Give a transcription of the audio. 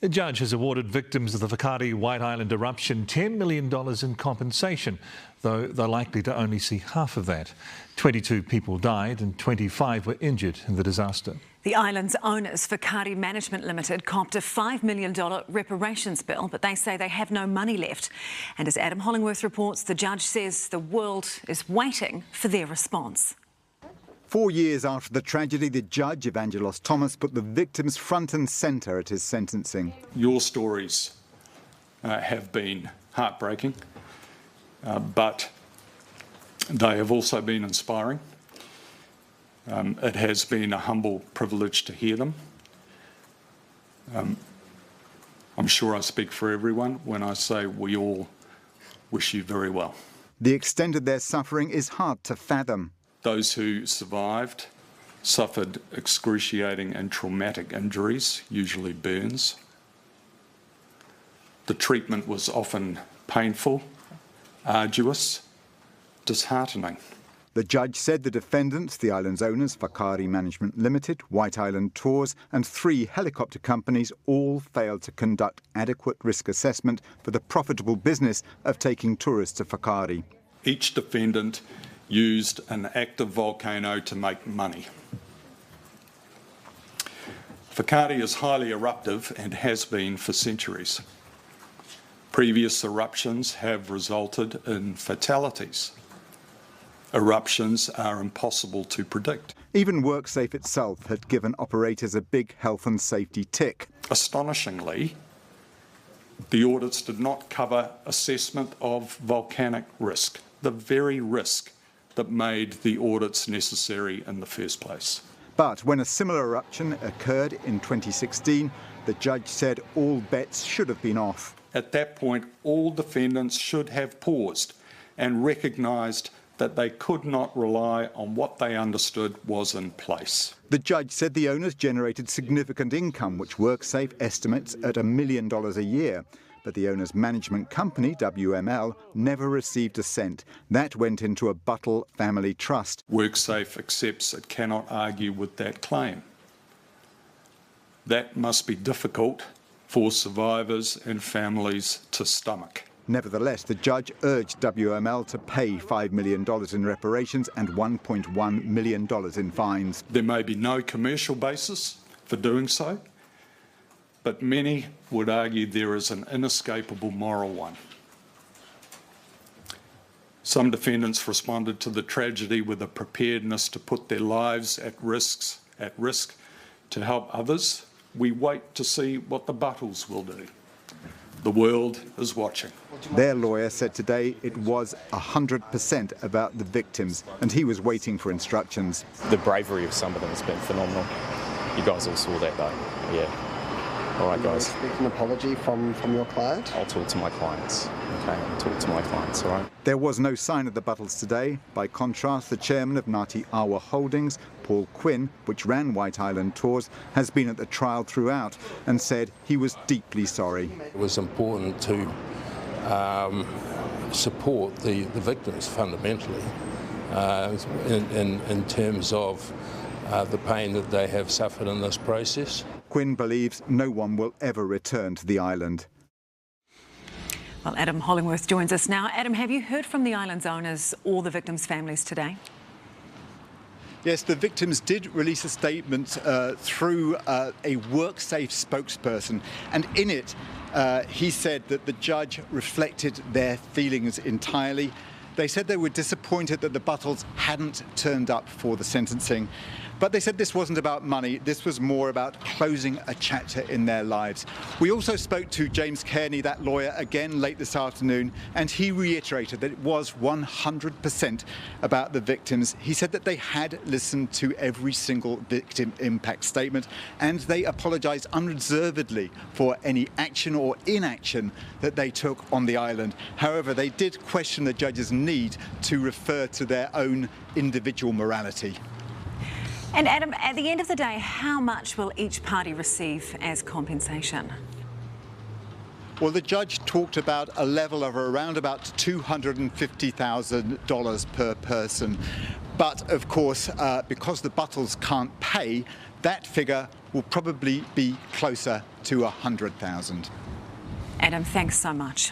A judge has awarded victims of the Whakaari White Island eruption $10 million in compensation, though they're likely to only see half of that. 22 people died and 25 were injured in the disaster. The island's owners, Whakaari Management Limited, copped a $5 million reparations bill, but they say they have no money left. And as Adam Hollingworth reports, the judge says the world is waiting for their response. 4 years after the tragedy, the judge, Evangelos Thomas, put the victims front and centre at his sentencing. Your stories have been heartbreaking, but they have also been inspiring. It has been a humble privilege to hear them. I'm sure I speak for everyone when I say we all wish you very well. The extent of their suffering is hard to fathom. Those who survived suffered excruciating and traumatic injuries, usually burns. The treatment was often painful, arduous, disheartening. The judge said the defendants, the island's owners, Whakaari Management Limited, White Island Tours and 3 helicopter companies all failed to conduct adequate risk assessment for the profitable business of taking tourists to Whakaari. Each defendant used an active volcano to make money. Whakaari is highly eruptive and has been for centuries. Previous eruptions have resulted in fatalities. Eruptions are impossible to predict. Even WorkSafe itself had given operators a big health and safety tick. Astonishingly, the audits did not cover assessment of volcanic risk, the very risk that made the audits necessary in the first place. But when a similar eruption occurred in 2016, the judge said all bets should have been off. At that point, all defendants should have paused and recognised that they could not rely on what they understood was in place. The judge said the owners generated significant income, which WorkSafe estimates at $1 million a year. But the owner's management company, WML, never received a cent. That went into a Buttle family trust. WorkSafe accepts it cannot argue with that claim. That must be difficult for survivors and families to stomach. Nevertheless, the judge urged WML to pay $5 million in reparations and $1.1 million in fines. There may be no commercial basis for doing so, but many would argue there is an inescapable moral one. Some defendants responded to the tragedy with a preparedness to put their lives at risk to help others. We wait to see what the Buttles will do. The world is watching. Their lawyer said today it was 100% about the victims, and he was waiting for instructions. The bravery of some of them has been phenomenal. You guys all saw that though, yeah. All right, guys. Will you expect an apology from your client? I'll talk to my clients. Okay, I'll talk to my clients, all right? There was no sign of the Buttles today. By contrast, the chairman of Ngāti Awa Holdings, Paul Quinn, which ran White Island Tours, has been at the trial throughout and said he was deeply sorry. It was important to support the victims fundamentally in terms of the pain that they have suffered in this process. Quinn believes no one will ever return to the island. Well, Adam Hollingworth joins us now. Adam, have you heard from the island's owners or the victims' families today? Yes, the victims did release a statement through a WorkSafe spokesperson, and in it he said that the judge reflected their feelings entirely. They said they were disappointed that the Buttles hadn't turned up for the sentencing, but they said this wasn't about money, this was more about closing a chapter in their lives. We also spoke to James Kearney, that lawyer, again late this afternoon, and he reiterated that it was 100% about the victims. He said that they had listened to every single victim impact statement, and they apologised unreservedly for any action or inaction that they took on the island. However, they did question the judge's need to refer to their own individual morality. And Adam, at the end of the day, how much will each party receive as compensation? Well, the judge talked about a level of around about $250,000 per person. But of course, because the Buttles can't pay, that figure will probably be closer to 100,000. Adam, thanks so much.